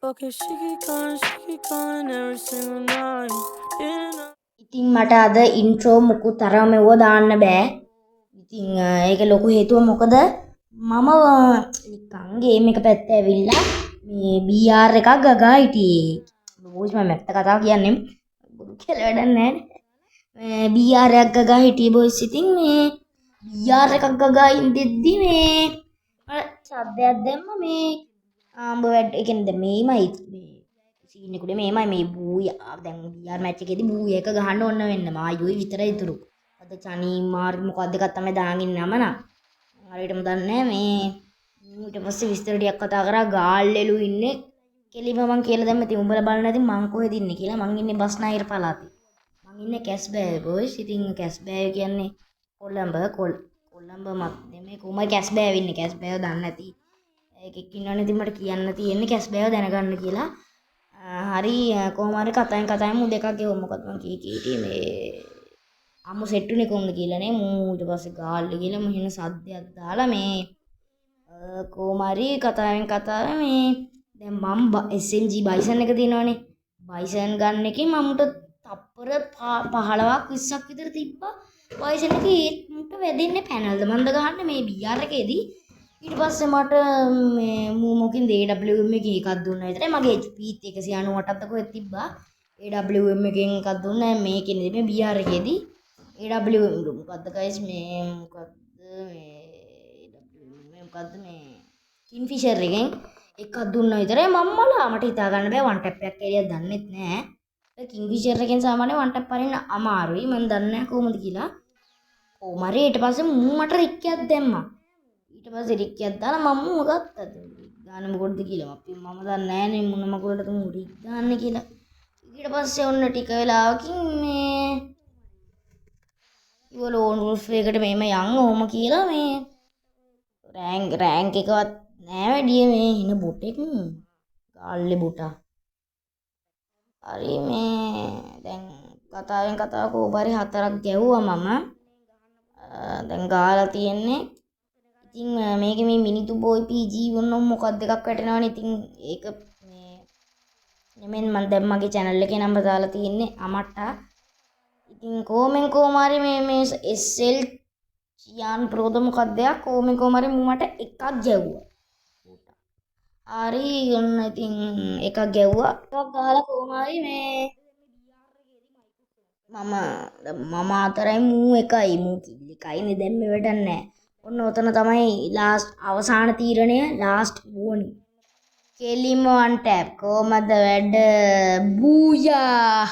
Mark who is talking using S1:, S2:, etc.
S1: Okay, she keep calling every single night.
S2: ඉතින් මට අද ඉන්ට්‍රෝ මුකුත් තරම මෙව දාන්න බෑ. ඉතින් ඒක ලොකු හේතුව මොකද මම නිකන් ගේම් එක පැත්ත ඇවිල්ලා මේ BR එකක් ගගා හිටියේ. බොහොම මම ඇත්ත කතාව කියන්නේ බුදු කියලා වැඩක් නැහැ. මේ BR එකක් ගගා හිටියේ බොයිස්. ඉතින් මේ BR එකක් ගගා ඉඳෙද්දි මේ සද්දයක් දැම්ම මේ ආඹ වැඩ ඒ කියන්නේ දැන් මේමයි මේ සීන් එකට මේමයි මේ බූයා දැන් BR මැච් එකේදී බූයා එක ගහන්න ඕන වෙන්න මායුයි විතරයි ඉතුරු. අද චනි මාර් මොකක්ද එකක් තමයි දාගෙන නම නා. හරියටම දන්නේ මේ ඊට පස්සේ විස්තර ටිකක් කතා කරා ගාල්ලෙලු ඉන්නේ කෙලිම මං කියලා දැම්ම ඉතින් උඹලා බලන්න ඉතින් මං කොහෙද ඉන්නේ කියලා මං ඉන්නේ බස්නාහිර පළාතේ. මං ඉන්නේ කැස්බෑවේ බොයිස්. ඉතින් කැස්බෑව කියන්නේ කොළඹ මත් නෙමෙයි කොහමයි කැස්බෑවේ ඉන්නේ. කැස්බෑව දන්නේ නැති එකෙක් ඉන්නවනේ ඉතින් මට කියන්න තියෙන්නේ කැස්බෑව දැනගන්න කියලා. හරි කොහොම හරි කතාවෙන් මු දෙකක් ගෙවමු. මොකද මං කී මේ අම්මු සෙට්ටුනේ කොහොමද කියලා නේ. මූ ඊට පස්සේ ගාල්ල ගිහලා මම හින සද්දයක් දාලා මේ කොහොම හරි කතාවෙන් මේ දැන් මම SMG බයිසන් එක තියෙනවනේ. බයිසන් ගන්න එකේ මමුට තප්පර 15ක් 20ක් විතර තිබ්බා. බයිසන් එකේ මුට වැදෙන්නේ පැනල්ද මන්ද ගහන්න මේ BR එකේදී. ඊට පස්සේ මට මේ මොකින්ද AWM එකකින් එකක් දුන්නා විතරයි. මගේ HP 198ක් කොහෙද තිබ්බා. AWM එකකින් එකක් දුන්නා. මේකේ නෙමෙයි BR එකේදී. AWM මොකද්ද guys මේ මොකද්ද මේ කින්ෆිෂර් එකෙන් එකක් දුන්නා විතරයි. මම්මලා මට හිතා ගන්න බෑ වන් ටැප් එකක් එළියක් දන්නෙත් නෑ. ඒ කින්ෆිෂර් එකෙන් සාමාන්‍ය වන් ටැප් අරින්න අමාරුයි. මම දන්නේ නෑ කොහොමද කියලා. කොහොමරි ඊට පස්සේ මට රික්කයක් දැම්මා. ඊට පස්සේ රික්කයක් දාලා මම මොකක්ද ගාන මොකටද කියලා මම දන්නේ නෑනේ මොන මකුලටද මු රික් ගන්න කියලා. ඊට පස්සේ ඔන්න ටික වෙලාවකින් මේ ඉවල ඕන් වුල්ෆ් එකට මේම යන් ඕම කියලා මේ රෑන්ක් එකවත් නෑ වැඩිය මේ හින බොටෙක් ගාල්ලේ බොටා. හරි මේ දැන් කතාවෙන් කතාව කෝපාරි 4ක් ගැව්වා මම. දැන් ගාලා තියෙන්නේ. ඉතින් මේකේ මේ මිනිතු බෝයි PG වොන්න මොකක්ද එකක් වැටෙනවනේ. ඉතින් ඒක මේ නෙමෙයි මම දැන් මගේ channel එකේ නම්බර් දාලා තියෙන්නේ අමට්ටා. ඉතින් කොහොම හරි මේ SL චියාන් ප්‍රෝද මොකක්ද යා කොහොම හරි මට එකක් ගැව්වා. හරි ඔන්න ඉතින් එකක් ගැව්වා. එකක් ගහලා කොහොම හරි මේ මම අතරයි මූ එකයි මූ කිල්ල එකයිනේ දැන් මේ වැඩක් නැහැ. ඔන්න ඔතන තමයි ලාස්ට් අවසාන තීරණය ලාස්ට් වෝනි. කෙලිම වන් ටැප් කොහමද වැඩ බූයා